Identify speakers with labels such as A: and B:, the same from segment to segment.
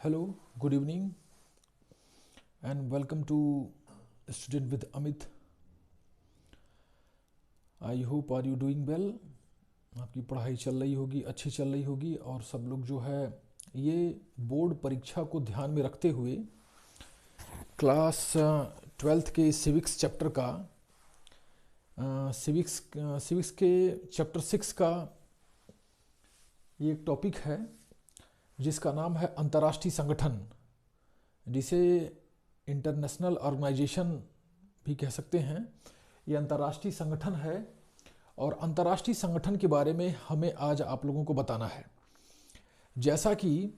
A: Hello, good evening, and welcome to Student with Amit. I hope are you doing well. आपकी पढ़ाई चल रही होगी, अच्छी चल रही होगी और सब लोग जो है ये बोर्ड परीक्षा को ध्यान में रखते हुए क्लास 12th के सिविक्स चैप्टर का सिविक्स के चैप्टर 6 का ये एक टॉपिक है जिसका नाम है अंतर्राष्ट्रीय संगठन, जिसे इंटरनेशनल ऑर्गेनाइजेशन भी कह सकते हैं। ये अंतर्राष्ट्रीय संगठन है और अंतर्राष्ट्रीय संगठन के बारे में हमें आज आप लोगों को बताना है। जैसा कि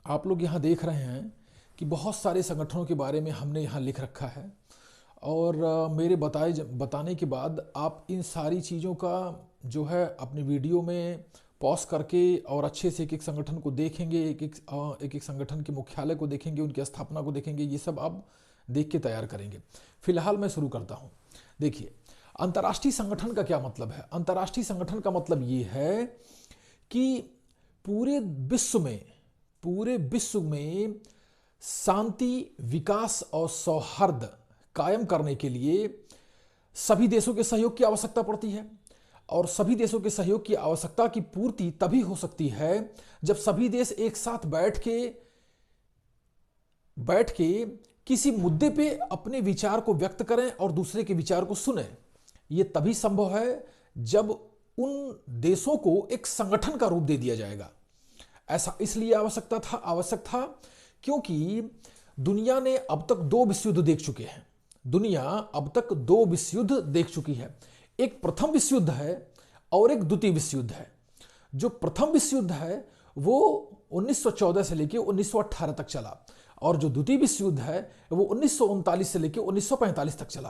A: आप लोग यहाँ देख रहे हैं कि बहुत सारे संगठनों के बारे में हमने यहाँ लिख रखा है और मेरे बताने के बाद आप इन सारी चीज़ों का जो है अपने वीडियो में पॉज करके और अच्छे से एक एक संगठन को देखेंगे, एक एक संगठन के मुख्यालय को देखेंगे, उनकी स्थापना को देखेंगे। ये सब आप देख के तैयार करेंगे। फिलहाल मैं शुरू करता हूँ। देखिए, अंतर्राष्ट्रीय संगठन का क्या मतलब है। अंतर्राष्ट्रीय संगठन का मतलब ये है कि पूरे विश्व में शांति, विकास और सौहार्द कायम करने के लिए सभी देशों के सहयोग की आवश्यकता पड़ती है और सभी देशों के सहयोग की आवश्यकता की पूर्ति तभी हो सकती है जब सभी देश एक साथ बैठ के किसी मुद्दे पे अपने विचार को व्यक्त करें और दूसरे के विचार को सुने। ये तभी संभव है जब उन देशों को एक संगठन का रूप दे दिया जाएगा। ऐसा इसलिए आवश्यक था क्योंकि दुनिया ने अब तक 2 विश्व युद्ध देख चुके हैं। दुनिया अब तक 2 विश्व युद्ध देख चुकी है। एक प्रथम विश्व युद्ध है और एक द्वितीय विश्व युद्ध है। जो प्रथम विश्व युद्ध है वो 1914 से लेकर 1918 तक चला और जो द्वितीय विश्व युद्ध है वो 1939 से लेकर 1945 तक चला।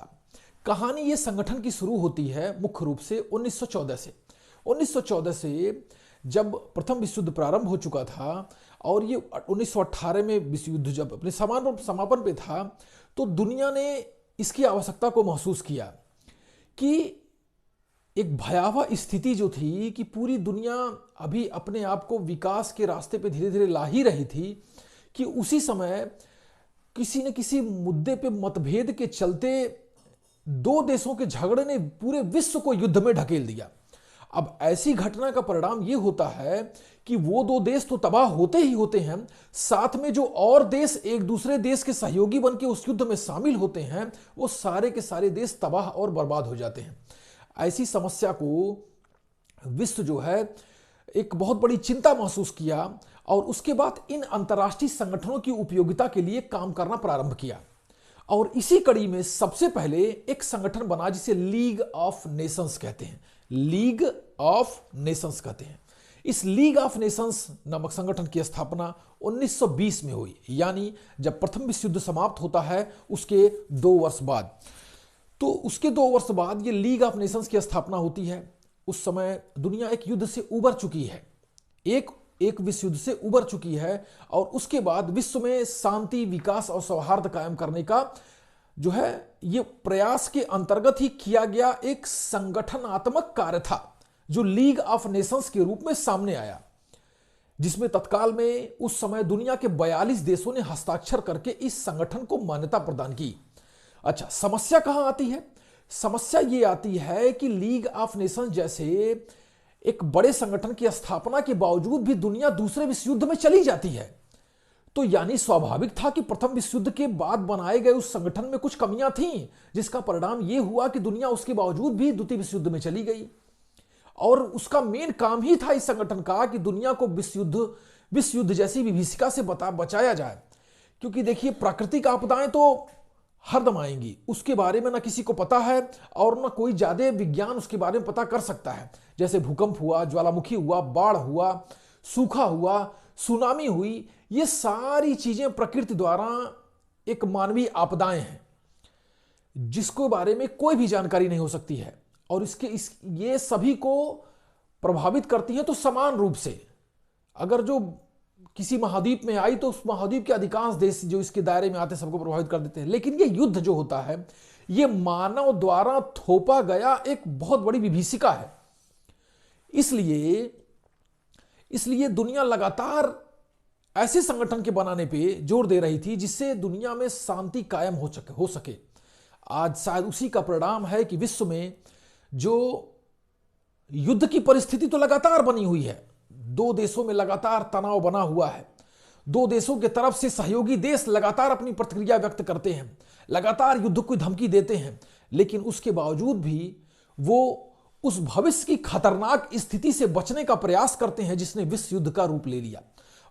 A: कहानी ये संगठन की शुरू होती है मुख्य रूप से 1914 से जब प्रथम विश्व युद्ध प्रारंभ हो चुका था और ये 1918 में विश्व युद्ध जब अपने समापन पे था, तो दुनिया ने इसकी आवश्यकता को महसूस किया कि एक भयावह स्थिति जो थी कि पूरी दुनिया अभी अपने आप को विकास के रास्ते पे धीरे धीरे ला ही रही थी, कि उसी समय किसी न किसी मुद्दे पे मतभेद के चलते 2 देशों के झगड़े ने पूरे विश्व को युद्ध में ढकेल दिया। अब ऐसी घटना का परिणाम ये होता है कि वो 2 देश तो तबाह होते ही होते हैं, साथ में जो और देश एक दूसरे देश के सहयोगी बन के उस युद्ध में शामिल होते हैं वो सारे के सारे देश तबाह और बर्बाद हो जाते हैं। ऐसी समस्या को विश्व जो है एक बहुत बड़ी चिंता महसूस किया और उसके बाद इन अंतर्राष्ट्रीय संगठनों की उपयोगिता के लिए काम करना प्रारंभ किया। और इसी कड़ी में सबसे पहले एक संगठन बना जिसे लीग ऑफ नेशंस कहते हैं। लीग ऑफ नेशंस कहते हैं। इस लीग ऑफ नेशंस नामक संगठन की स्थापना 1920 में हुई, यानी जब प्रथम विश्व युद्ध समाप्त होता है उसके 2 वर्ष बाद। तो उसके 2 वर्ष बाद ये लीग ऑफ नेशंस की स्थापना होती है। उस समय दुनिया एक युद्ध से उबर चुकी है, एक विश्व युद्ध से उबर चुकी है और उसके बाद विश्व में शांति, विकास और सौहार्द कायम करने का जो है ये प्रयास के अंतर्गत ही किया गया एक संगठनात्मक कार्य था जो लीग ऑफ नेशंस के रूप में सामने आया, जिसमें तत्काल में उस समय दुनिया के 42 देशों ने हस्ताक्षर करके इस संगठन को मान्यता प्रदान की। अच्छा, समस्या कहां आती है। समस्या ये आती है कि लीग ऑफ नेशंस जैसे एक बड़े संगठन की स्थापना के बावजूद भी दुनिया दूसरे विश्व युद्ध में चली जाती है। तो यानी स्वाभाविक था कि प्रथम विश्व युद्ध के बाद बनाए गए उस संगठन में कुछ कमियां थीं, जिसका परिणाम यह हुआ कि दुनिया उसके बावजूद भी द्वितीय विश्व युद्ध में चली गई। और उसका मेन काम ही था इस संगठन का कि दुनिया को विश्व युद्ध जैसी विभीषिका से बचाया जाए। क्योंकि देखिए, प्राकृतिक आपदाएं तो हरदम आएंगी, उसके बारे में ना किसी को पता है और ना कोई ज्यादा विज्ञान उसके बारे में पता कर सकता है। जैसे भूकंप हुआ, ज्वालामुखी हुआ, बाढ़ हुआ, सूखा हुआ, सुनामी हुई, ये सारी चीजें प्रकृति द्वारा एक मानवीय आपदाएं हैं जिसको बारे में कोई भी जानकारी नहीं हो सकती है और ये सभी को प्रभावित करती है तो समान रूप से। अगर जो किसी महाद्वीप में आई तो उस महाद्वीप के अधिकांश देश जो इसके दायरे में आते सबको प्रभावित कर देते हैं। लेकिन ये युद्ध जो होता है ये मानव द्वारा थोपा गया एक बहुत बड़ी विभीषिका है। इसलिए दुनिया लगातार ऐसे संगठन के बनाने पे जोर दे रही थी जिससे दुनिया में शांति कायम हो सके। आज शायद उसी का परिणाम है कि विश्व में जो युद्ध की परिस्थिति तो लगातार बनी हुई है, दो देशों में लगातार तनाव बना हुआ है, दो देशों के तरफ से सहयोगी देश लगातार अपनी प्रतिक्रिया व्यक्त करते हैं, लगातार युद्ध की धमकी देते हैं, लेकिन उसके बावजूद भी वो उस भविष्य की खतरनाक स्थिति से बचने का प्रयास करते हैं जिसने विश्व युद्ध का रूप ले लिया।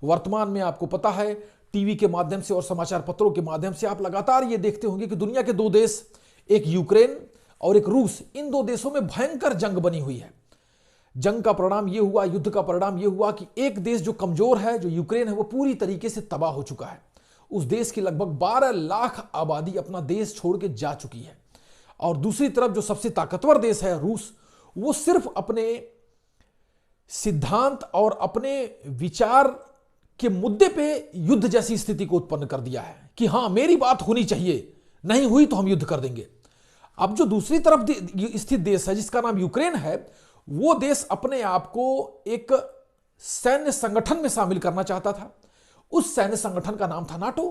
A: वर्तमान में आपको पता है, टीवी के माध्यम से और समाचार पत्रों के माध्यम से आप लगातार ये देखते होंगे कि दुनिया के दो देश, एक यूक्रेन और एक रूस, इन दो देशों में भयंकर जंग बनी हुई है। जंग का परिणाम यह हुआ, युद्ध का परिणाम यह हुआ कि एक देश जो कमजोर है, जो यूक्रेन है, वो पूरी तरीके से तबाह हो चुका है। उस देश की लगभग 12 लाख आबादी अपना देश छोड़ के जा चुकी है। और दूसरी तरफ जो सबसे ताकतवर देश है रूस, वो सिर्फ अपने सिद्धांत और अपने विचार के मुद्दे पे युद्ध जैसी स्थिति को उत्पन्न कर दिया है कि हां मेरी बात होनी चाहिए, नहीं हुई तो हम युद्ध कर देंगे। अब जो दूसरी तरफ स्थित देश है जिसका नाम यूक्रेन है, वो देश अपने आप को एक सैन्य संगठन में शामिल करना चाहता था। उस सैन्य संगठन का नाम था नाटो।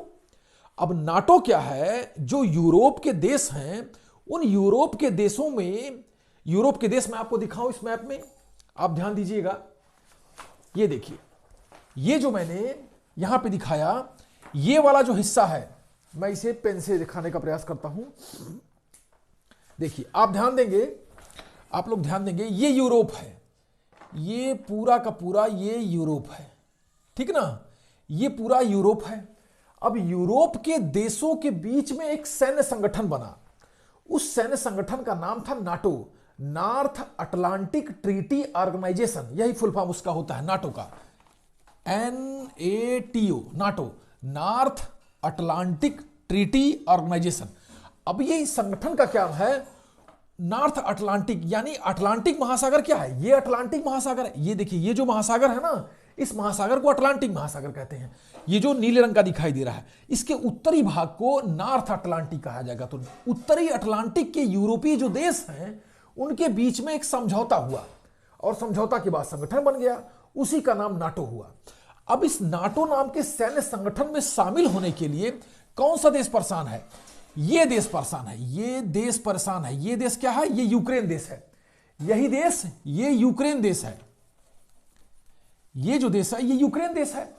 A: अब नाटो क्या है, जो यूरोप के देश हैं, उन यूरोप के देशों में, यूरोप के देश में आपको दिखाऊं इस मैप में, आप ध्यान दीजिएगा। ये देखिए, ये जो मैंने यहां पे दिखाया, ये वाला जो हिस्सा है, मैं इसे पेन से दिखाने का प्रयास करता हूं। देखिए, आप ध्यान देंगे, आप लोग ध्यान देंगे, ये यूरोप है, ये पूरा का पूरा ये यूरोप है, ठीक ना, ये पूरा यूरोप है। अब यूरोप के देशों के बीच में एक सैन्य संगठन बना। उस सैन्य संगठन का नाम था NATO, North Atlantic Treaty Organization, यही फुल फॉर्म उसका होता है नाटो का, NATO, NATO, North Atlantic Treaty Organization. अब ये संगठन का क्या है, नॉर्थ अटलांटिक, यानी अटलांटिक महासागर क्या है, ये अटलांटिक महासागर है। ये देखिए, ये जो महासागर है ना, इस महासागर को अटलांटिक महासागर कहते हैं। ये जो नीले रंग का दिखाई दे रहा है, इसके उत्तरी भाग को नॉर्थ अटलांटिक कहा जाएगा। तो उत्तरी अटलांटिक के यूरोपीय जो देश हैं, उनके बीच में एक समझौता हुआ और समझौता के बाद संगठन बन गया, उसी का नाम नाटो हुआ। अब इस नाटो नाम के सैन्य संगठन में शामिल होने के लिए कौन सा देश परेशान है, ये देश परेशान है, ये देश परेशान है। ये देश क्या है, ये यूक्रेन देश है। यही देश, ये यूक्रेन देश है। ये जो देश है, ये यूक्रेन देश है।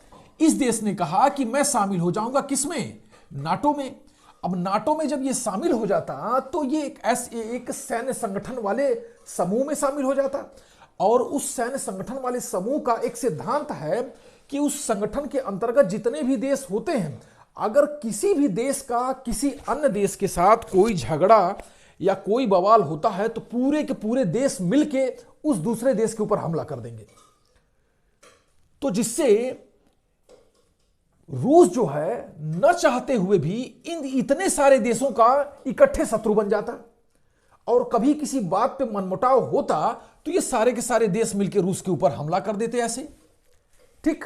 A: इस देश ने कहा कि मैं शामिल हो जाऊंगा किसमें, नाटो में। अब नाटो में जब ये शामिल हो जाता तो ये एक सैन्य संगठन वाले समूह में शामिल हो जाता। और उस सैन्य संगठन वाले समूह का एक सिद्धांत है कि उस संगठन के अंतर्गत जितने भी देश होते हैं, अगर किसी भी देश का किसी अन्य देश के साथ कोई झगड़ा या कोई बवाल होता है तो पूरे के पूरे देश मिलके उस दूसरे देश के ऊपर हमला कर देंगे। तो जिससे रूस जो है, न चाहते हुए भी इन इतने सारे देशों का इकट्ठे शत्रु बन जाता, और कभी किसी बात पे मनमुटाव होता तो ये सारे के सारे देश मिलकर रूस के ऊपर हमला कर देते ऐसे, ठीक।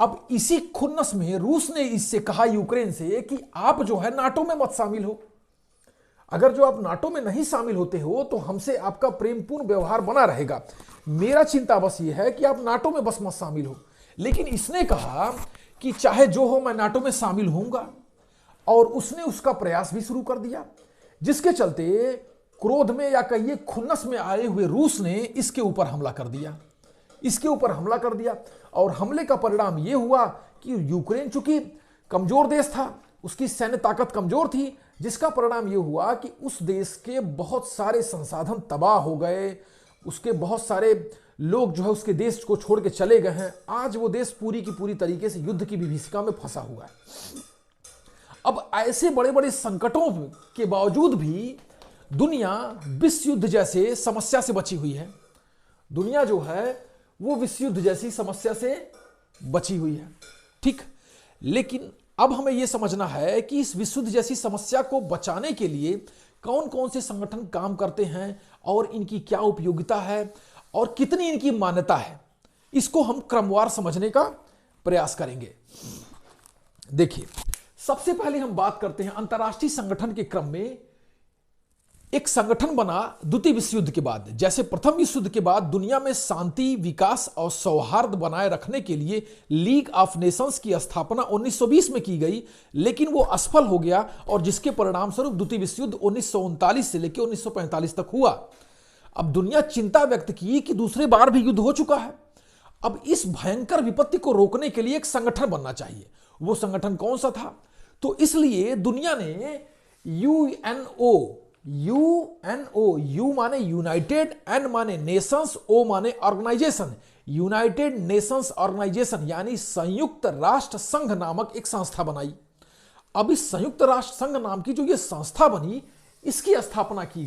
A: अब इसी खुन्नस में रूस ने इससे कहा यूक्रेन से कि आप जो है नाटो में मत शामिल हो। अगर जो आप नाटो में नहीं शामिल होते हो तो हमसे आपका प्रेमपूर्ण व्यवहार बना रहेगा। मेरा चिंता बस ये है कि आप नाटो में बस मत शामिल हो। लेकिन इसने कहा कि चाहे जो हो, मैं नाटो में शामिल होऊंगा, और उसने उसका प्रयास भी शुरू कर दिया, जिसके चलते क्रोध में या कहिए खुन्नस में आए हुए रूस ने इसके ऊपर हमला कर दिया, इसके ऊपर हमला कर दिया। और हमले का परिणाम यह हुआ कि यूक्रेन चूंकि कमजोर देश था, उसकी सैन्य ताकत कमजोर थी, जिसका परिणाम यह हुआ कि उस देश के बहुत सारे संसाधन तबाह हो गए, उसके बहुत सारे लोग जो है उसके देश को छोड़ के चले गए हैं। आज वो देश पूरी की पूरी तरीके से युद्ध की विभीषिका में फंसा हुआ है। अब ऐसे बड़े बड़े संकटों के बावजूद भी दुनिया विश्व युद्ध जैसे समस्या से बची हुई है। दुनिया जो है वो विश्व युद्ध जैसी समस्या से बची हुई है, ठीक। लेकिन अब हमें यह समझना है कि इस विश्व युद्ध जैसी समस्या को बचाने के लिए कौन कौन से संगठन काम करते हैं और इनकी क्या उपयोगिता है और कितनी इनकी मान्यता है, इसको हम क्रमवार समझने का प्रयास करेंगे। देखिए, सबसे पहले हम बात करते हैं अंतर्राष्ट्रीय संगठन के क्रम में एक संगठन बना द्वितीय विश्व युद्ध के बाद। जैसे प्रथम विश्व युद्ध के बाद दुनिया में शांति, विकास और सौहार्द बनाए रखने के लिए लीग ऑफ नेशंस की स्थापना 1920 में की गई, लेकिन वो असफल हो गया और जिसके परिणाम स्वरूप द्वितीय विश्व युद्ध 1939 से लेकर 1945 तक हुआ। अब दुनिया चिंता व्यक्त की कि दूसरे बार भी युद्ध हो चुका है, अब इस भयंकर विपत्ति को रोकने के लिए एक संगठन बनना चाहिए। वो संगठन कौन सा था? तो इसलिए दुनिया ने यूएनओ, यू माने यूनाइटेड, एन माने नेशंस, ओ माने ऑर्गेनाइजेशन, यूनाइटेड नेशंस ऑर्गेनाइजेशन यानी संयुक्त राष्ट्र संघ नामक एक संस्था बनाई। अब इस संयुक्त राष्ट्र संघ नाम की जो ये संस्था बनी, इसकी स्थापना की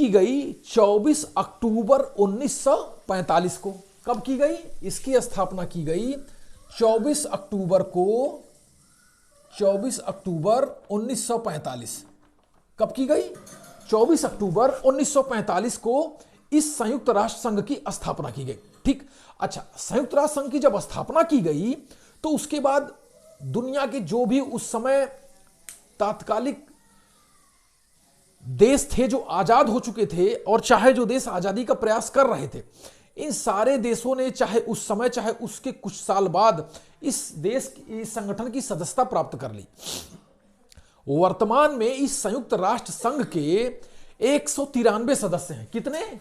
A: गई 24 अक्टूबर 1945 को। कब की गई? इसकी स्थापना की गई 24 अक्टूबर 1945। कब की गई? 24 अक्टूबर 1945 को इस संयुक्त राष्ट्र संघ की स्थापना की गई। ठीक, अच्छा, संयुक्त राष्ट्र संघ की जब स्थापना की गई तो उसके बाद दुनिया के जो भी उस समय तात्कालिक देश थे जो आजाद हो चुके थे और चाहे जो देश आजादी का प्रयास कर रहे थे, इन सारे देशों ने चाहे उस समय चाहे उसके कुछ साल बाद इस संगठन की सदस्यता प्राप्त कर ली। वर्तमान में इस संयुक्त राष्ट्र संघ के 193 सदस्य हैं। कितने?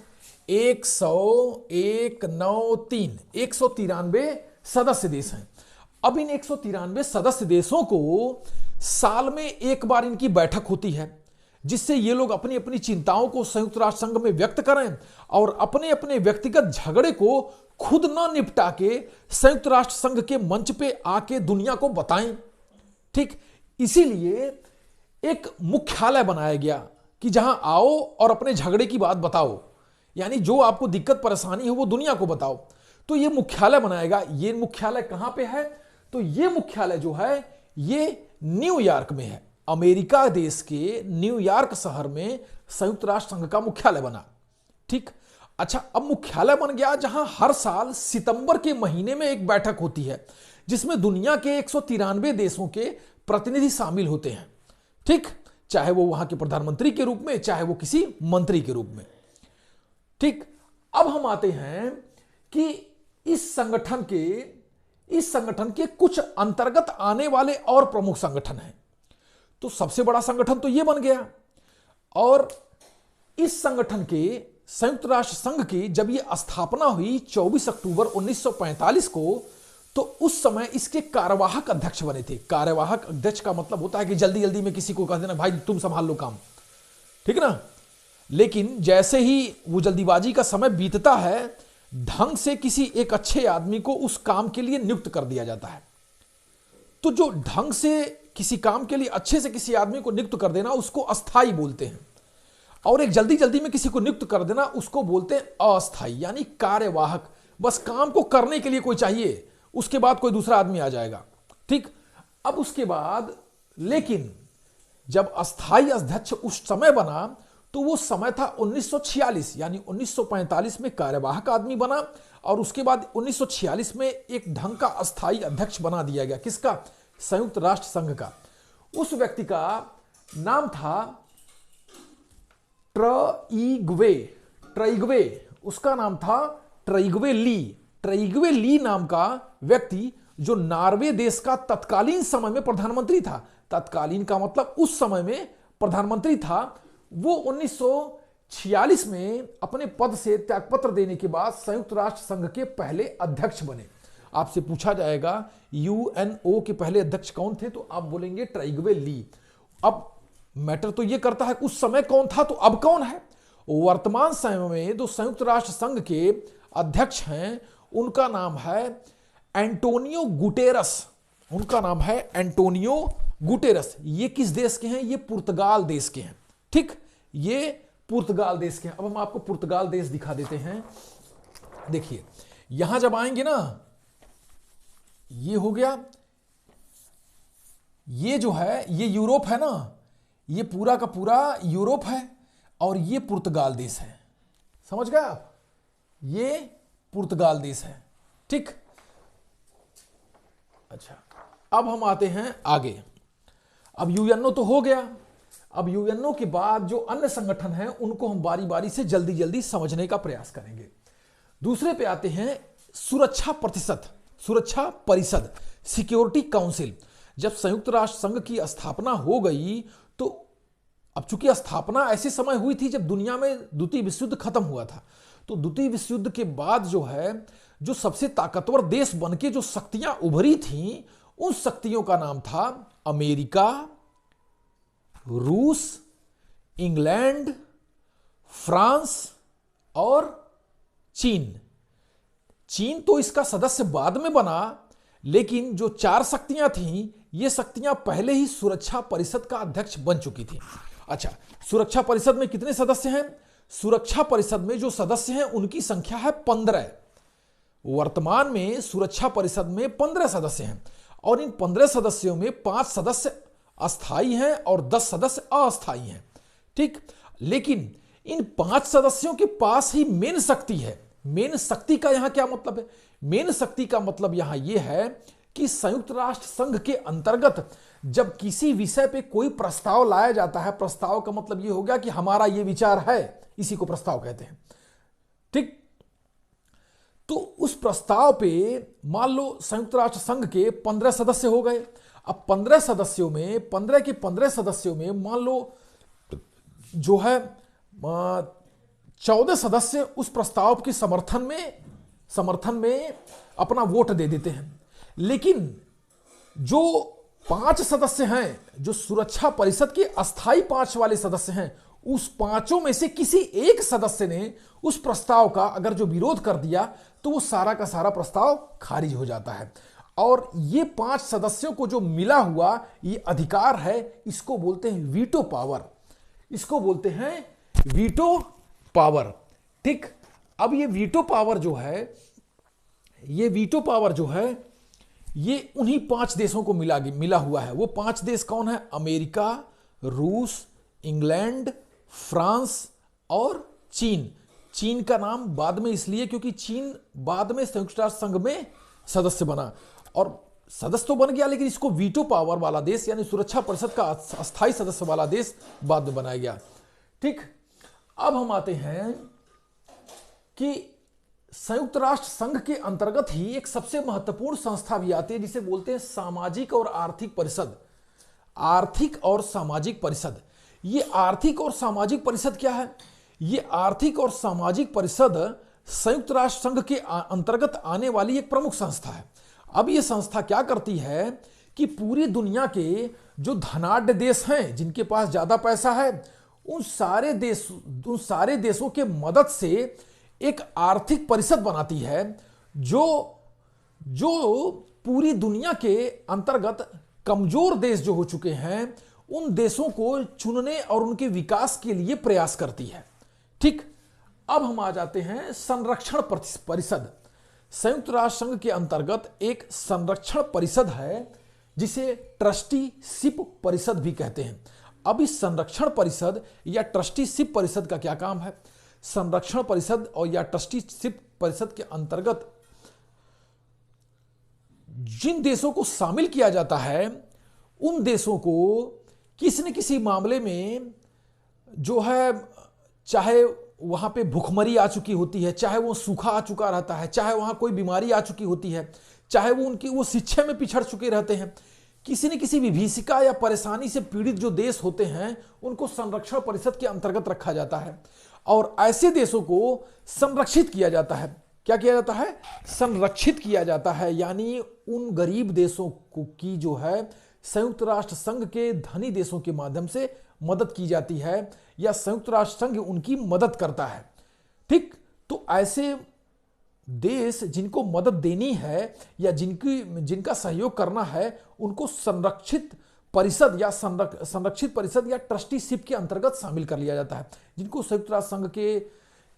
A: 193 सदस्य देश हैं। अब इन 193 सदस्य देशों को साल में एक बार इनकी बैठक होती है, जिससे ये लोग अपनी अपनी चिंताओं को संयुक्त राष्ट्र संघ में व्यक्त करें और अपने अपने व्यक्तिगत झगड़े को खुद न निपटा के संयुक्त राष्ट्र संघ के मंच पे आके दुनिया को बताएं। ठीक, इसीलिए एक मुख्यालय बनाया गया कि जहां आओ और अपने झगड़े की बात बताओ, यानी जो आपको दिक्कत परेशानी है वो दुनिया को बताओ। तो ये मुख्यालय बनाएगा। ये मुख्यालय कहां पे है? तो ये मुख्यालय जो है ये न्यूयॉर्क में है। अमेरिका देश के न्यूयॉर्क शहर में संयुक्त राष्ट्र संघ का मुख्यालय बना। ठीक, अच्छा, अब मुख्यालय बन गया जहां हर साल सितंबर के महीने में एक बैठक होती है जिसमें दुनिया के 193 देशों के प्रतिनिधि शामिल होते हैं। ठीक, चाहे वो वहां के प्रधानमंत्री के रूप में, चाहे वो किसी मंत्री के रूप में। ठीक, अब हम आते हैं कि इस संगठन के कुछ अंतर्गत आने वाले और प्रमुख संगठन हैं। तो सबसे बड़ा संगठन तो यह बन गया, और इस संगठन के संयुक्त राष्ट्र संघ की जब यह स्थापना हुई 24 अक्टूबर 1945 को, तो उस समय इसके कार्यवाहक अध्यक्ष बने थे। कार्यवाहक अध्यक्ष का मतलब होता है कि जल्दी जल्दी में किसी को कह देना, भाई तुम संभाल लो काम, ठीक ना। लेकिन जैसे ही वो जल्दीबाजी का समय बीतता है, ढंग से किसी एक अच्छे आदमी को उस काम के लिए नियुक्त कर दिया जाता है। तो जो ढंग से किसी काम के लिए अच्छे से किसी आदमी को नियुक्त कर देना, उसको अस्थाई बोलते हैं, और एक जल्दी जल्दी में किसी को नियुक्त कर देना उसको बोलते हैं अस्थाई, यानी कार्यवाहक। बस काम को करने के लिए कोई चाहिए, उसके बाद कोई दूसरा आदमी आ जाएगा। ठीक, अब उसके बाद लेकिन जब अस्थाई अध्यक्ष उस समय बना तो वो समय था 1946, यानी 1945 में कार्यवाहक आदमी बना, और उसके बाद 1946 में एक ढंग का अस्थाई अध्यक्ष बना दिया गया। किसका? संयुक्त राष्ट्र संघ का। उस व्यक्ति का नाम था ट्राइग्वे, उसका नाम था ट्राइग्वे ली नाम का व्यक्ति, जो नॉर्वे देश का तत्कालीन समय में प्रधानमंत्री था। तत्कालीन का मतलब उस समय में प्रधानमंत्री था। वो 1946 में अपने पद से त्यागपत्र देने के बाद संयुक्त राष्ट्र संघ के पहले अध्यक्ष बने। आपसे पूछा जाएगा यूएनओ के पहले अध्यक्ष कौन थे, तो आप बोलेंगे ट्राइग्वे ली। अब मैटर तो ये करता है उस समय कौन था, तो अब कौन है। वर्तमान समय में जो संयुक्त राष्ट्र संघ के अध्यक्ष हैं उनका नाम है एंटोनियो गुटेरस। उनका नाम है एंटोनियो गुटेरस। ये किस देश के हैं? ये पुर्तगाल देश के हैं। ठीक, ये पुर्तगाल देश के हैं। अब हम आपको पुर्तगाल देश दिखा देते हैं। देखिए, यहां जब आएंगे ना, ये हो गया, ये जो है ये यूरोप है ना, ये पूरा का पूरा यूरोप है, और ये पुर्तगाल देश है। समझ गए आप? ये पुर्तगाल देश है। ठीक, अच्छा, अब हम आते हैं आगे। अब यूएनओ तो हो गया। अब यूएनओ के बाद जो अन्य संगठन हैं उनको हम बारी बारी से जल्दी जल्दी समझने का प्रयास करेंगे। दूसरे पे आते हैं सुरक्षा परिषद, सिक्योरिटी काउंसिल। जब संयुक्त राष्ट्र संघ की स्थापना हो गई तो अब चूंकि स्थापना ऐसे समय हुई थी जब दुनिया में द्वितीय विश्व युद्ध खत्म हुआ था, तो द्वितीय विश्व युद्ध के बाद जो है जो सबसे ताकतवर देश बनके जो शक्तियां उभरी थीं, उन शक्तियों का नाम था अमेरिका, रूस, इंग्लैंड, फ्रांस और चीन। चीन तो इसका सदस्य बाद में बना, लेकिन जो 4 शक्तियां थीं, ये शक्तियां पहले ही सुरक्षा परिषद का अध्यक्ष बन चुकी थी। अच्छा, सुरक्षा परिषद में कितने सदस्य हैं? सुरक्षा परिषद में जो सदस्य हैं उनकी संख्या है 15। वर्तमान में सुरक्षा परिषद में 15 सदस्य हैं और इन 15 सदस्यों में 5 सदस्य अस्थायी हैं और 10 सदस्य अस्थायी हैं। ठीक, लेकिन इन 5 सदस्यों के पास ही मेन शक्ति है। मेन शक्ति का यहां क्या मतलब है? मेन शक्ति का मतलब यहां यह है कि संयुक्त राष्ट्र संघ के अंतर्गत जब किसी विषय पे कोई प्रस्ताव लाया जाता है, प्रस्ताव का मतलब यह हो गया कि हमारा यह विचार है, इसी को प्रस्ताव कहते हैं। ठीक, तो उस प्रस्ताव पे मान लो संयुक्त राष्ट्र संघ के 15 सदस्य हो गए। अब 15 सदस्यों में 15 के 15 सदस्यों में मान लो जो है 14 सदस्य उस प्रस्ताव के समर्थन में अपना वोट दे देते हैं। लेकिन जो 5 सदस्य हैं, जो सुरक्षा परिषद के अस्थायी 5 वाले सदस्य हैं, उस 5 में से किसी एक सदस्य ने उस प्रस्ताव का अगर जो विरोध कर दिया तो वो सारा का सारा प्रस्ताव खारिज हो जाता है। और ये 5 सदस्यों को जो मिला हुआ ये अधिकार है, इसको बोलते हैं वीटो पावर। इसको बोलते हैं वीटो पावर। ठीक, अब ये वीटो पावर जो है, ये उन्हीं 5 देशों को मिला हुआ है। वो 5 देश कौन है? अमेरिका, रूस, इंग्लैंड, फ्रांस और चीन। चीन का नाम बाद में इसलिए क्योंकि चीन बाद में संयुक्त राष्ट्र संघ में सदस्य बना, और सदस्य तो बन गया लेकिन इसको वीटो पावर वाला देश यानी सुरक्षा परिषद का अस्थायी सदस्य वाला देश बाद में बनाया गया। ठीक, अब हम आते हैं कि संयुक्त राष्ट्र संघ के अंतर्गत ही एक सबसे महत्वपूर्ण संस्था भी आती है जिसे बोलते हैं सामाजिक और आर्थिक परिषद। आर्थिक और सामाजिक परिषद। ये आर्थिक और सामाजिक परिषद क्या है? ये आर्थिक और सामाजिक परिषद संयुक्त राष्ट्र संघ के अंतर्गत आने वाली एक प्रमुख संस्था है। अब ये संस्था क्या करती है कि पूरी दुनिया के जो धनाढ्य देश हैं, जिनके पास ज्यादा पैसा है, उन सारे देशों के मदद से एक आर्थिक परिषद बनाती है जो पूरी दुनिया के अंतर्गत कमजोर देश जो हो चुके हैं उन देशों को चुनने और उनके विकास के लिए प्रयास करती है। ठीक, अब हम आ जाते हैं संरक्षण परिषद। संयुक्त राष्ट्र संघ के अंतर्गत एक संरक्षण परिषद है जिसे ट्रस्टीशिप परिषद भी कहते हैं। अब इस संरक्षण परिषद या ट्रस्टीशिप परिषद का क्या काम है? संरक्षण परिषद और या ट्रस्टीशिप परिषद के अंतर्गत जिन देशों को शामिल किया जाता है उन देशों को किसी न किसी मामले में जो है, चाहे वहां पे भूखमरी आ चुकी होती है, चाहे वो सूखा आ चुका रहता है, चाहे वहां कोई बीमारी आ चुकी होती है, चाहे वो शिक्षा में पिछड़ चुके रहते हैं, किसी न किसी विभीषिका या परेशानी से पीड़ित जो देश होते हैं उनको संरक्षण परिषद के अंतर्गत रखा जाता है और ऐसे देशों को संरक्षित किया जाता है। क्या किया जाता है? संरक्षित किया जाता है, यानी उन गरीब देशों को की जो है संयुक्त राष्ट्र संघ के धनी देशों के माध्यम से मदद की जाती है या संयुक्त राष्ट्र संघ उनकी मदद करता है। ठीक, तो ऐसे देश जिनको मदद देनी है या जिनका सहयोग करना है उनको संरक्षित परिषद या ट्रस्टीशिप के अंतर्गत शामिल कर लिया जाता है, जिनको संयुक्त राष्ट्र संघ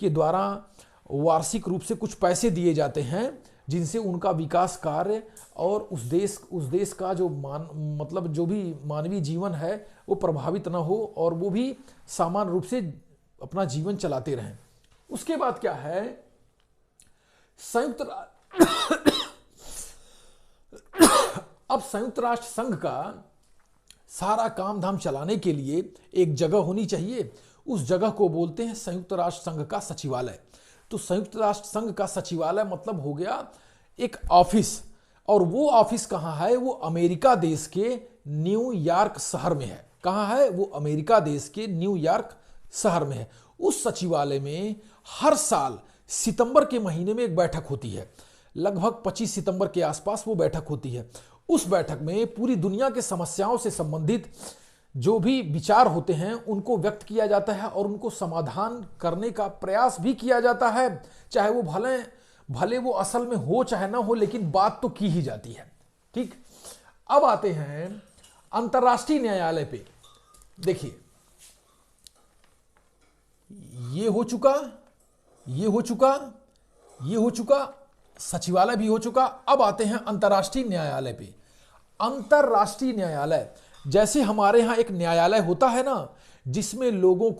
A: के द्वारा वार्षिक रूप से कुछ पैसे दिए जाते हैं जिनसे उनका विकास कार्य और उस देश का जो मतलब जो भी मानवीय जीवन है वो प्रभावित ना हो और वो भी सामान्य रूप से अपना जीवन चलाते रहें। उसके बाद क्या है? अब संयुक्त राष्ट्र संघ सारा काम धाम चलाने के लिए एक जगह होनी चाहिए। उस जगह को बोलते हैं संयुक्त राष्ट्र संघ का सचिवालय। तो संयुक्त राष्ट्र संघ का सचिवालय मतलब हो गया एक ऑफिस, और वो ऑफिस कहाँ है? वो अमेरिका देश के न्यूयॉर्क शहर में है। कहाँ है? वो अमेरिका देश के न्यूयॉर्क शहर में है। उस सचिवालय में हर साल सितंबर के महीने में एक बैठक होती है, लगभग 25 सितंबर के आसपास वो बैठक होती है। उस बैठक में पूरी दुनिया के समस्याओं से संबंधित जो भी विचार होते हैं उनको व्यक्त किया जाता है और उनको समाधान करने का प्रयास भी किया जाता है, चाहे वो भले वो असल में हो चाहे ना हो, लेकिन बात तो की ही जाती है। ठीक, अब आते हैं अंतर्राष्ट्रीय न्यायालय पे। देखिए, ये हो चुका, ये हो चुका, ये हो चुका, सचिवालय भी हो चुका। अब आते हैं अंतर्राष्ट्रीय न्यायालय पे। अंतर्राष्ट्रीय न्यायालय, जैसे हमारे यहां एक न्यायालय होता है ना, जिसमें लोगों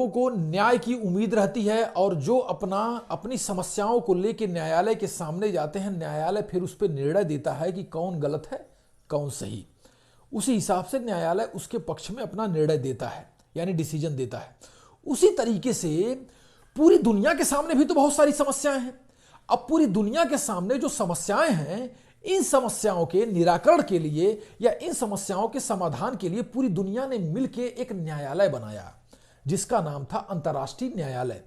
A: को न्याय की उम्मीद रहती है, और जो अपनी समस्याओं को लेकर न्यायालय के सामने जाते हैं, न्यायालय फिर उस पर निर्णय देता है कि कौन गलत है कौन सही। उसी हिसाब से न्यायालय उसके पक्ष में अपना निर्णय देता है, यानी डिसीजन देता है। उसी तरीके से पूरी दुनिया के सामने भी तो बहुत सारी समस्याएं हैं। अब पूरी दुनिया के सामने जो समस्याएं हैं, इन समस्याओं के निराकरण के लिए या इन समस्याओं के समाधान के लिए पूरी दुनिया ने मिलकर एक न्यायालय बनाया, जिसका नाम था अंतर्राष्ट्रीय न्यायालय।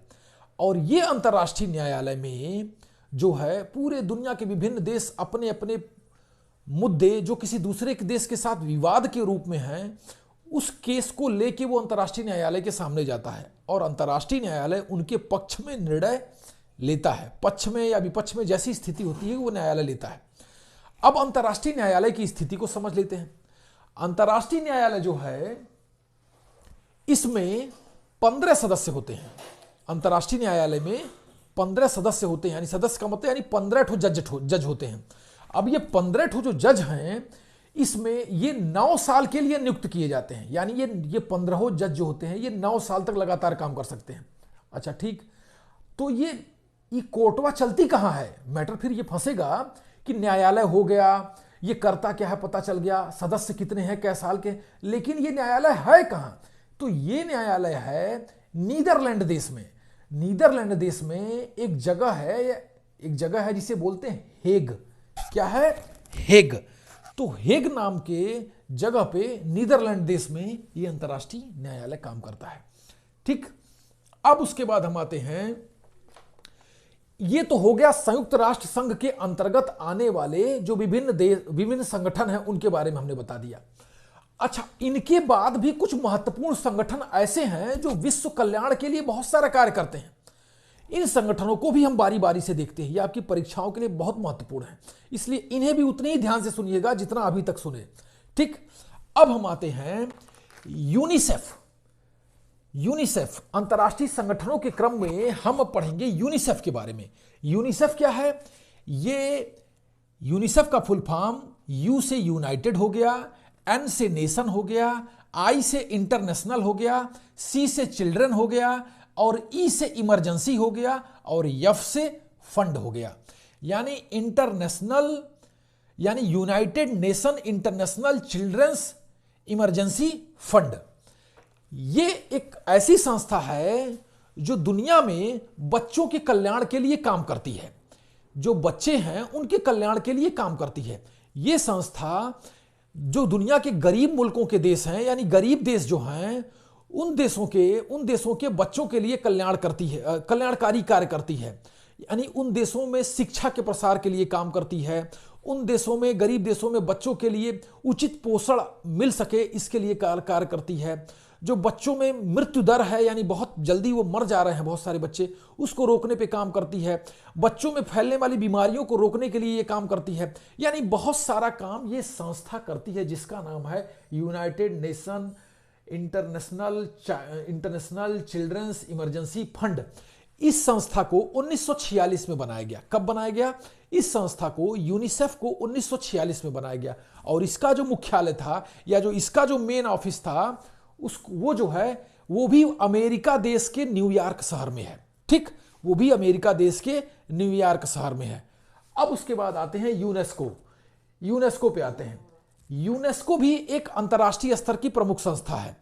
A: और ये अंतर्राष्ट्रीय न्यायालय में जो है पूरे दुनिया के विभिन्न देश अपने अपने मुद्दे जो किसी दूसरे के देश के साथ विवाद के रूप में हैं, उस केस को लेके वो अंतर्राष्ट्रीय न्यायालय के सामने जाता है, और अंतर्राष्ट्रीय न्यायालय उनके पक्ष में निर्णय लेता है। पक्ष में या विपक्ष में जैसी स्थिति होती है वो न्यायालय लेता है। अब अंतर्राष्ट्रीय न्यायालय की स्थिति को समझ लेते हैं। अंतर्राष्ट्रीय न्यायालय जो है, इसमें 15 सदस्य होते हैं। अंतर्राष्ट्रीय न्यायालय में 15 सदस्य होते हैं, यानी सदस्य का मतलब यानी 15 ठो जज होते हैं। अब ये 15 ठो जो जज हैं, इसमें ये 9 साल के लिए नियुक्त किए जाते हैं, यानी ये 15 जज जो होते हैं ये 9 साल तक लगातार काम कर सकते हैं। अच्छा ठीक, तो ये कोर्टवा चलती कहाँ है? मैटर फिर ये फंसेगा कि न्यायालय हो गया, ये करता क्या है पता चल गया, सदस्य कितने हैं कै साल के, लेकिन ये न्यायालय है कहाँ? तो ये न्यायालय है नीदरलैंड देश में। नीदरलैंड देश में एक जगह है जिसे बोलते हैं हेग। क्या है? हेग। तो हेग नाम के जगह पे नीदरलैंड देश में ये अंतर्राष्ट्रीय न्यायालय काम करता है। ठीक, अब उसके बाद हम आते हैं, ये तो हो गया संयुक्त राष्ट्र संघ के अंतर्गत आने वाले जो विभिन्न संगठन हैं उनके बारे में हमने बता दिया। अच्छा, इनके बाद भी कुछ महत्वपूर्ण संगठन ऐसे हैं जो विश्व कल्याण के लिए बहुत सारा कार्य करते हैं। इन संगठनों को भी हम बारी बारी से देखते हैं, ये आपकी परीक्षाओं के लिए बहुत महत्वपूर्ण है, इसलिए इन्हें भी उतने ही ध्यान से सुनिएगा जितना अभी तक सुने। ठीक, अब हम आते हैं यूनिसेफ। यूनिसेफ अंतर्राष्ट्रीय संगठनों के क्रम में हम पढ़ेंगे यूनिसेफ के बारे में। यूनिसेफ क्या है? ये यूनिसेफ का फुल फॉर्म यू से यूनाइटेड हो गया, एन से नेशन हो गया, आई से इंटरनेशनल हो गया, सी से चिल्ड्रन हो गया, और ई से इमरजेंसी हो गया, और एफ से फंड हो गया। यानी इंटरनेशनल, यानी United Nation International children's emergency fund. ये एक ऐसी संस्था है जो दुनिया में बच्चों के कल्याण के लिए काम करती है, जो बच्चे हैं उनके कल्याण के लिए काम करती है। ये संस्था जो दुनिया के गरीब मुल्कों के देश हैं, यानी गरीब देश जो हैं, उन देशों के बच्चों के लिए कल्याणकारी कार्य करती है। यानी उन देशों में शिक्षा के प्रसार के लिए काम करती है, उन देशों में, गरीब देशों में बच्चों के लिए उचित पोषण मिल सके इसके लिए कार्य करती है। जो बच्चों में मृत्यु दर है, यानी बहुत जल्दी वो मर जा रहे हैं बहुत सारे बच्चे, उसको रोकने पे काम करती है। बच्चों में फैलने वाली बीमारियों को रोकने के लिए ये काम करती है। यानी बहुत सारा काम ये संस्था करती है, जिसका नाम है United Nation International children's emergency fund. इस संस्था को 1946 में बनाया गया। कब बनाया गया? इस संस्था को, यूनिसेफ को 1946 में बनाया गया, और इसका जो मुख्यालय था, या जो इसका जो मेन ऑफिस था, वो जो है वो भी अमेरिका देश के न्यूयॉर्क शहर में है। ठीक, वो भी अमेरिका देश के न्यूयॉर्क शहर में है। अब उसके बाद आते हैं यूनेस्को। यूनेस्को पे आते हैं। यूनेस्को भी एक अंतर्राष्ट्रीय स्तर की प्रमुख संस्था है।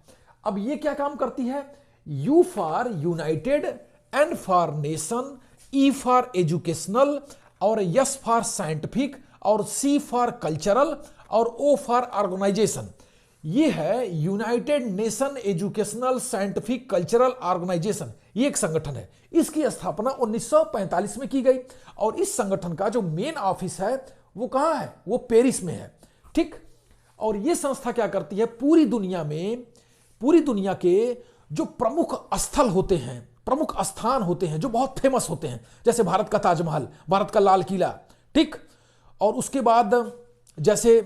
A: अब ये क्या काम करती है? U for United, N for Nation, E for Educational, और एस फॉर साइंटिफिक, और सी फॉर कल्चरल, और ओ फॉर ऑर्गेनाइजेशन। ये है United Nation Educational Scientific Cultural Organization. ये एक संगठन है। इसकी स्थापना 1945 में की गई और इस संगठन का जो मेन ऑफिस है वो कहां है? वो पेरिस में है। ठीक। और ये संस्था क्या करती है? पूरी दुनिया के जो प्रमुख स्थल होते हैं, प्रमुख स्थान होते हैं जो बहुत फेमस होते हैं, जैसे भारत का ताजमहल, भारत का लाल किला, ठीक, और उसके बाद जैसे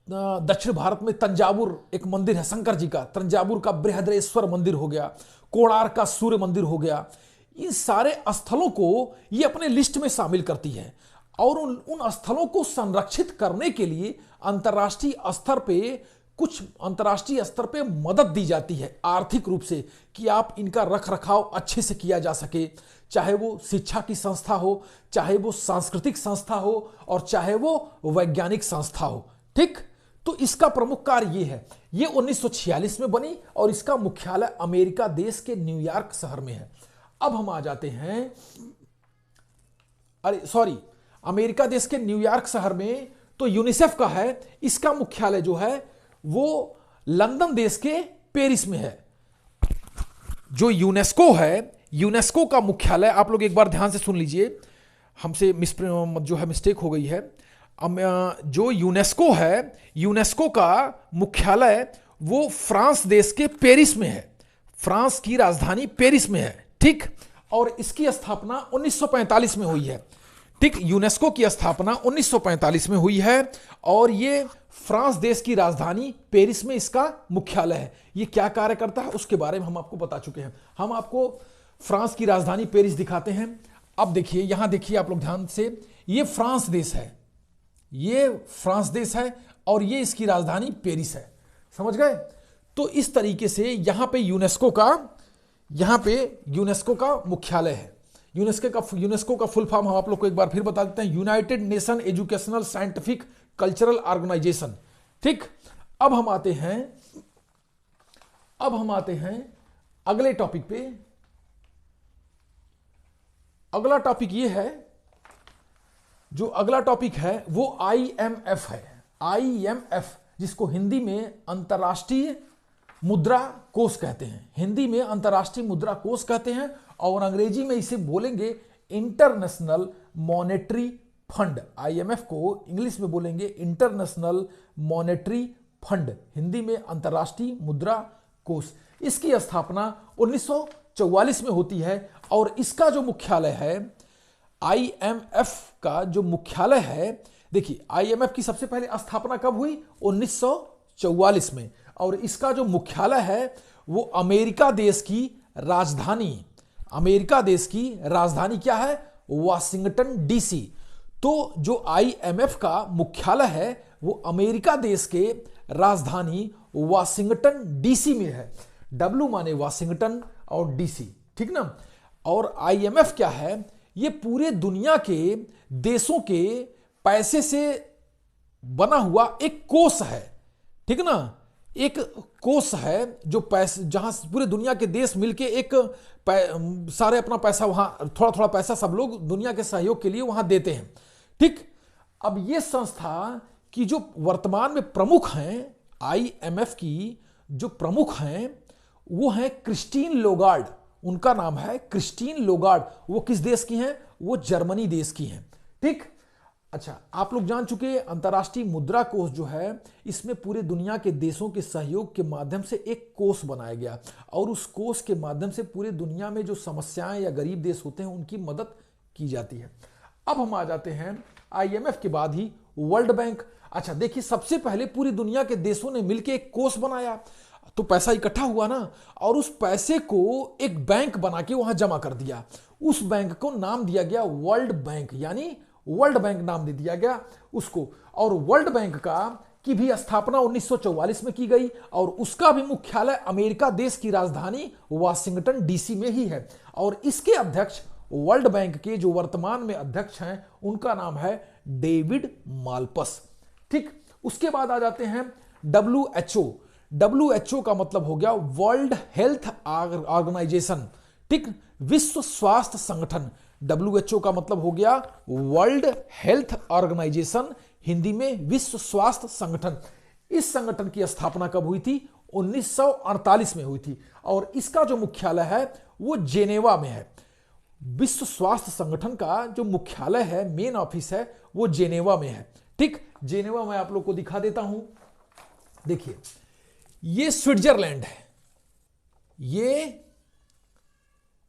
A: दक्षिण भारत में तंजावुर एक मंदिर है शंकर जी का, तंजावुर का बृहदेश्वर मंदिर हो गया, कोणार्क का सूर्य मंदिर हो गया। इन सारे स्थलों को ये अपने लिस्ट में शामिल करती है और उन स्थलों को संरक्षित करने के लिए अंतर्राष्ट्रीय स्तर पे मदद दी जाती है आर्थिक रूप से, कि आप इनका रख रखाव अच्छे से किया जा सके, चाहे वो शिक्षा की संस्था हो, चाहे वो सांस्कृतिक संस्था हो, और चाहे वो वैज्ञानिक संस्था हो। ठीक। तो इसका प्रमुख कार्य ये है। ये 1946 में बनी और इसका मुख्यालय अमेरिका देश के न्यूयॉर्क शहर में है। अब हम आ जाते हैं, अमेरिका देश के न्यूयॉर्क शहर में तो यूनिसेफ का है। इसका मुख्यालय जो है वो लंदन देश के पेरिस में है। जो यूनेस्को है, यूनेस्को का मुख्यालय, आप लोग एक बार ध्यान से सुन लीजिए, हमसे मिस्टेक हो गई है। जो यूनेस्को है, यूनेस्को का मुख्यालय वो फ्रांस देश के पेरिस में है। फ्रांस की राजधानी पेरिस में है। ठीक। और इसकी स्थापना 1945 में हुई है। ठीक। यूनेस्को की स्थापना 1945 में हुई है और ये फ्रांस देश की राजधानी पेरिस में इसका मुख्यालय है। ये क्या कार्य करता है उसके बारे में हम आपको बता चुके हैं। हम आपको फ्रांस की राजधानी पेरिस दिखाते हैं। अब देखिए, यहां देखिए आप लोग ध्यान से, ये फ्रांस देश है, ये फ्रांस देश है और ये इसकी राजधानी पेरिस है। समझ गए? तो इस तरीके से यहां पे यूनेस्को का मुख्यालय है। यूनेस्को का फुल फॉर्म हम आप लोग को एक बार फिर बता देते हैं, United Nation Educational Scientific Cultural Organization. ठीक। अब हम आते हैं अगले टॉपिक पे। अगला टॉपिक ये है, जो अगला टॉपिक है वो IMF है। IMF, जिसको हिंदी में अंतर्राष्ट्रीय मुद्रा कोष कहते हैं, हिंदी में अंतर्राष्ट्रीय मुद्रा कोष कहते हैं और अंग्रेजी में इसे बोलेंगे इंटरनेशनल मॉनेटरी फंड। IMF को इंग्लिश में बोलेंगे इंटरनेशनल मॉनेटरी फंड, हिंदी में अंतर्राष्ट्रीय मुद्रा कोष। इसकी स्थापना 1944 में होती है और इसका जो मुख्यालय है, IMF का जो मुख्यालय है, देखिए IMF की सबसे पहले स्थापना कब हुई? 1944 में। और इसका जो मुख्यालय है वो अमेरिका देश की राजधानी क्या है? Washington DC। तो जो IMF का मुख्यालय है वो अमेरिका देश के राजधानी वाशिंगटन DC में है। W माने वाशिंगटन और DC, ठीक ना। और IMF क्या है? ये पूरे दुनिया के देशों के पैसे से बना हुआ एक कोष है, ठीक ना। एक कोष है जो पैसे, जहां पूरे दुनिया के देश मिलके सारे अपना पैसा वहां, थोड़ा थोड़ा पैसा सब लोग दुनिया के सहयोग के लिए वहां देते हैं। ठीक। अब ये संस्था की जो वर्तमान में प्रमुख हैं, IMF की जो प्रमुख हैं वो हैं क्रिस्टीन लोगार्ड। उनका नाम है क्रिस्टीन लोगार्ड। वो किस देश की हैं? वो जर्मनी देश की हैं। ठीक। अच्छा, आप लोग जान चुके हैं अंतर्राष्ट्रीय मुद्रा कोष जो है, इसमें पूरे दुनिया के देशों के सहयोग के माध्यम से एक कोष बनाया गया और उस कोष के माध्यम से पूरे दुनिया में जो समस्याएं या गरीब देश होते हैं उनकी मदद की जाती है। अब हम आ जाते हैं IMF के बाद ही वर्ल्ड बैंक। अच्छा देखिए, सबसे पहले पूरी दुनिया के देशों ने मिलकर एक कोष बनाया तो पैसा इकट्ठा हुआ ना, और उस पैसे को एक बैंक बना के वहां जमा कर दिया। उस बैंक को नाम दिया गया वर्ल्ड बैंक, यानी वर्ल्ड बैंक नाम दे दिया गया उसको। और वर्ल्ड बैंक की भी स्थापना 1944 में की गई और उसका भी मुख्यालय अमेरिका देश की राजधानी वाशिंगटन DC में ही है। और इसके अध्यक्ष, वर्ल्ड बैंक के जो वर्तमान में अध्यक्ष हैं, उनका नाम है डेविड माल्पस। ठीक। उसके बाद आ जाते हैं WHO। WHO का मतलब हो गया वर्ल्ड हेल्थ ऑर्गेनाइजेशन, ठीक, विश्व स्वास्थ्य संगठन। WHO का मतलब हो गया वर्ल्ड हेल्थ ऑर्गेनाइजेशन, हिंदी में विश्व स्वास्थ्य संगठन। इस संगठन की स्थापना कब हुई थी? 1948 में हुई थी, और इसका जो मुख्यालय है वो जेनेवा में है। विश्व स्वास्थ्य संगठन का जो मुख्यालय है, मेन ऑफिस है, वो जेनेवा में है, ठीक। जेनेवा मैं आप लोग को दिखा देता हूं, देखिए ये स्विट्जरलैंड है,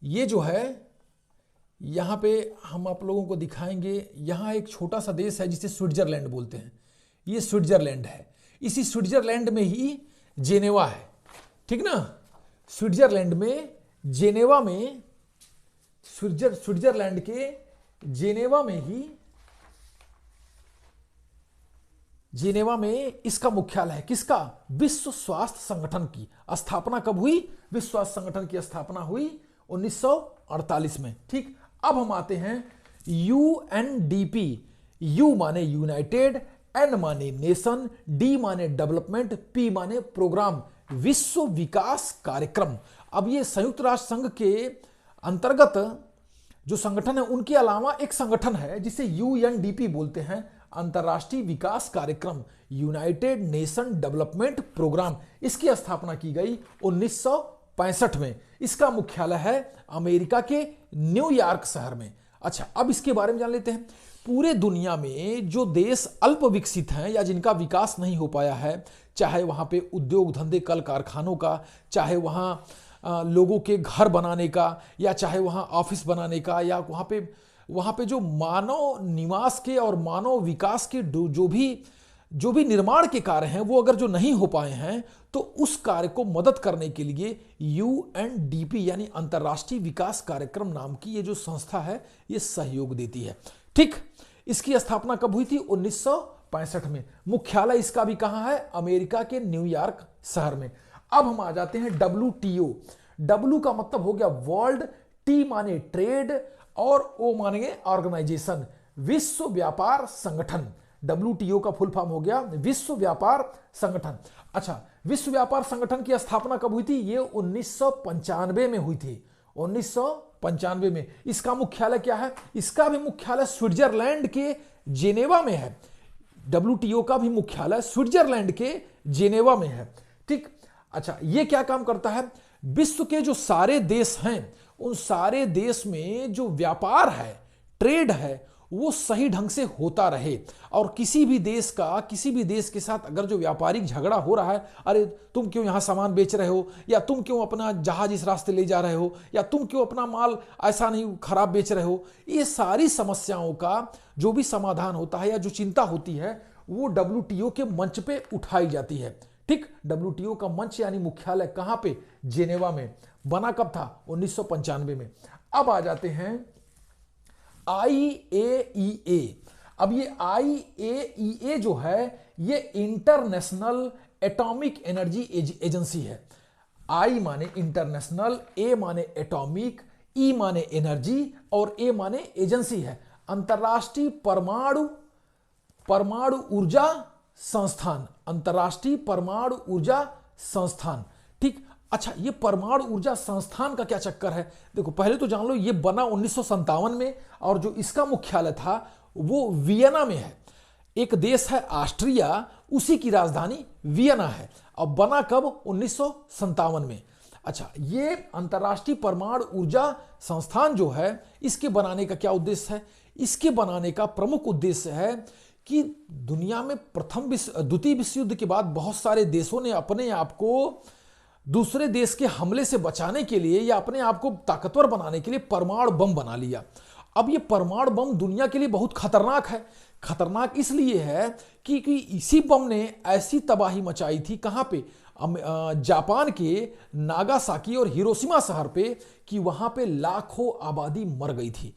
A: ये जो है यहां पे हम आप लोगों को दिखाएंगे। यहां एक छोटा सा देश है जिसे स्विट्जरलैंड बोलते हैं, ये स्विट्जरलैंड है। इसी स्विट्जरलैंड में ही जेनेवा है, ठीक ना। स्विट्जरलैंड में जेनेवा में स्विट्जरलैंड के जेनेवा में इसका मुख्यालय है। किसका? विश्व स्वास्थ्य संगठन की स्थापना कब हुई? विश्व स्वास्थ्य संगठन की स्थापना हुई 1948 में, ठीक। अब हम आते हैं UNDP। U माने यूनाइटेड, N माने नेशन, D माने डेवलपमेंट, P माने प्रोग्राम, विश्व विकास कार्यक्रम। अब ये संयुक्त राष्ट्र संघ के अंतर्गत जो संगठन है उनके अलावा एक संगठन है जिसे UNDP बोलते हैं, अंतरराष्ट्रीय विकास कार्यक्रम, यूनाइटेड नेशन डेवलपमेंट प्रोग्राम। इसकी स्थापना की गई 1965 में। इसका मुख्यालय है अमेरिका के न्यूयॉर्क शहर में। अच्छा, अब इसके बारे में जान लेते हैं। पूरे दुनिया में जो देश अल्प विकसित हैं या जिनका विकास नहीं हो पाया है, चाहे वहां पे उद्योग धंधे कल कारखानों का, चाहे वहां लोगों के घर बनाने का, या चाहे वहां ऑफिस बनाने का, या वहां पे जो मानव निवास के और मानव विकास के जो भी निर्माण के कार्य हैं वो अगर जो नहीं हो पाए हैं, तो उस कार्य को मदद करने के लिए UNDP यानी अंतरराष्ट्रीय विकास कार्यक्रम नाम की ये जो संस्था है ये सहयोग देती है, ठीक। इसकी स्थापना कब हुई थी? 1965 में। मुख्यालय इसका भी कहां है? अमेरिका के न्यूयॉर्क शहर में। अब हम आ जाते हैं WTO। W का मतलब हो गया वर्ल्ड, T माने ट्रेड और O माने ऑर्गेनाइजेशन, विश्व व्यापार संगठन। WTO का फुल फॉर्म हो गया विश्व व्यापार संगठन। अच्छा, विश्व व्यापार संगठन की स्थापना कब हुई थी? ये 1995 में हुई थी, 1995 में। इसका मुख्यालय क्या है? इसका भी मुख्यालय स्विट्जरलैंड के जेनेवा में है। WTO का भी मुख्यालय स्विट्जरलैंड के जेनेवा में है, ठीक। अच्छा, ये क्या काम करता है? विश्व के जो सारे देश हैं उन सारे देश में जो व्यापार है, ट्रेड है, वो सही ढंग से होता रहे। और किसी भी देश के साथ अगर जो व्यापारिक झगड़ा हो रहा है, अरे तुम क्यों यहां सामान बेच रहे हो, या तुम क्यों अपना जहाज इस रास्ते ले जा रहे हो, या तुम क्यों अपना माल ऐसा नहीं खराब बेच रहे हो, ये सारी समस्याओं का जो भी समाधान होता है या जो चिंता होती है वो WTO के मंच पे उठाई जाती है, ठीक। WTO का मंच यानी मुख्यालय कहां पे? जेनेवा में। बना कब था? 1995 में। अब आ जाते हैं IAEA। अब ये IAEA जो है ये इंटरनेशनल एटॉमिक एनर्जी एजेंसी है। I माने इंटरनेशनल, A माने एटॉमिक, E माने एनर्जी और A माने एजेंसी है। अंतरराष्ट्रीय परमाणु ऊर्जा संस्थान, अंतरराष्ट्रीय परमाणु ऊर्जा संस्थान, ठीक। अच्छा, ये परमाणु ऊर्जा संस्थान का क्या चक्कर है? देखो, पहले तो जान लो ये बना 1957 में, और जो इसका मुख्यालय था वो वियना में है। एक देश है ऑस्ट्रिया, उसी की राजधानी वियना है। अब बना कब? 1957 में। अच्छा, ये अंतरराष्ट्रीय परमाणु ऊर्जा संस्थान जो है, इसके बनाने का क्या उद्देश्य है? इसके बनाने का प्रमुख उद्देश्य है कि दुनिया में द्वितीय विश्व युद्ध के बाद बहुत सारे देशों ने अपने आप को दूसरे देश के हमले से बचाने के लिए या अपने आप को ताकतवर बनाने के लिए परमाणु बम बना लिया। अब ये परमाणु बम दुनिया के लिए बहुत खतरनाक है। खतरनाक इसलिए है कि इसी बम ने ऐसी तबाही मचाई थी, कहां पे? जापान के नागासाकी और हिरोशिमा शहर पे, कि वहां पे लाखों आबादी मर गई थी।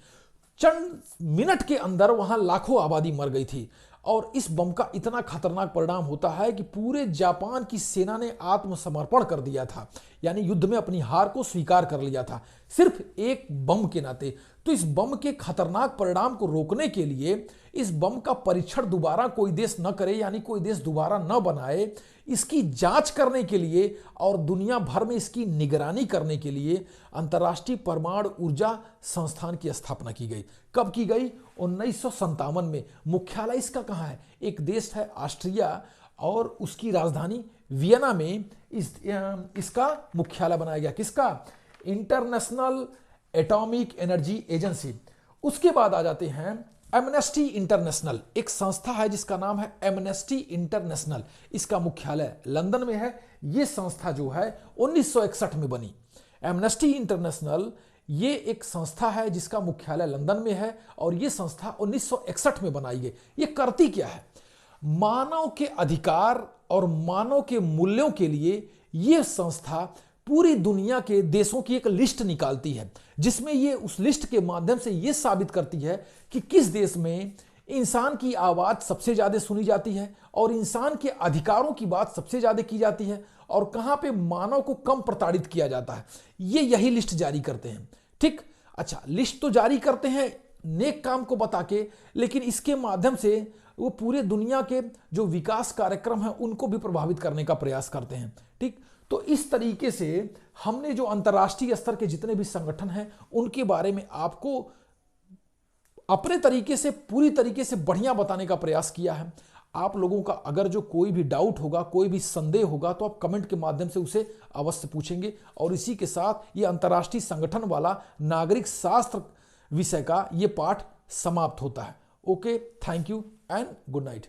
A: चंद मिनट के अंदर वहां लाखों आबादी मर गई थी। और इस बम का इतना खतरनाक परिणाम होता है कि पूरे जापान की सेना ने आत्मसमर्पण कर दिया था। यानी युद्ध में अपनी हार को स्वीकार कर लिया था, सिर्फ एक बम के नाते। तो इस बम के खतरनाक परिणाम को रोकने के लिए, इस बम का परीक्षण दोबारा कोई देश न करे, यानी कोई देश दोबारा न बनाए, इसकी जांच करने के लिए और दुनिया भर में इसकी निगरानी करने के लिए अंतर्राष्ट्रीय परमाणु ऊर्जा संस्थान की स्थापना की गई। कब की गई? 1957 में। मुख्यालय इसका कहाँ है? एक देश है ऑस्ट्रिया, और उसकी राजधानी वियना में इसका मुख्यालय बनाया गया। किसका? International atomic energy agency. उसके बाद आ जाते हैं एमनेस्टी इंटरनेशनल, एक संस्था है जिसका नाम है एमनेस्टी इंटरनेशनल, इसका मुख्यालय लंदन में है। यह संस्था जो है 1961 में बनी। एमनेस्टी इंटरनेशनल ये एक संस्था है जिसका मुख्यालय लंदन में है, और यह संस्था 1961 में बनाई गई। ये करती क्या है? मानव के अधिकार और मानव के मूल्यों के लिए यह संस्था पूरी दुनिया के देशों की एक लिस्ट निकालती है, जिसमें ये उस लिस्ट के माध्यम से यह साबित करती है कि किस देश में इंसान की आवाज सबसे ज्यादा सुनी जाती है और इंसान के अधिकारों की बात सबसे ज्यादा की जाती है, और कहां पे मानव को कम प्रताड़ित किया जाता है। ये यही लिस्ट जारी करते हैं। ठीक, अच्छा, लिस्ट तो जारी करते हैं नेक काम को बता के, लेकिन इसके माध्यम से वो पूरे दुनिया के जो विकास कार्यक्रम हैं उनको भी प्रभावित करने का प्रयास करते हैं। ठीक, तो इस तरीके से हमने जो अंतर्राष्ट्रीय स्तर के जितने भी संगठन हैं उनके बारे में आपको अपने तरीके से, पूरी तरीके से बढ़िया बताने का प्रयास किया है। आप लोगों का अगर जो कोई भी डाउट होगा, कोई भी संदेह होगा, तो आप कमेंट के माध्यम से उसे अवश्य पूछेंगे। और इसी के साथ ये अंतर्राष्ट्रीय संगठन वाला नागरिक शास्त्र विषय का ये पाठ समाप्त होता है। Okay, thank you and good night.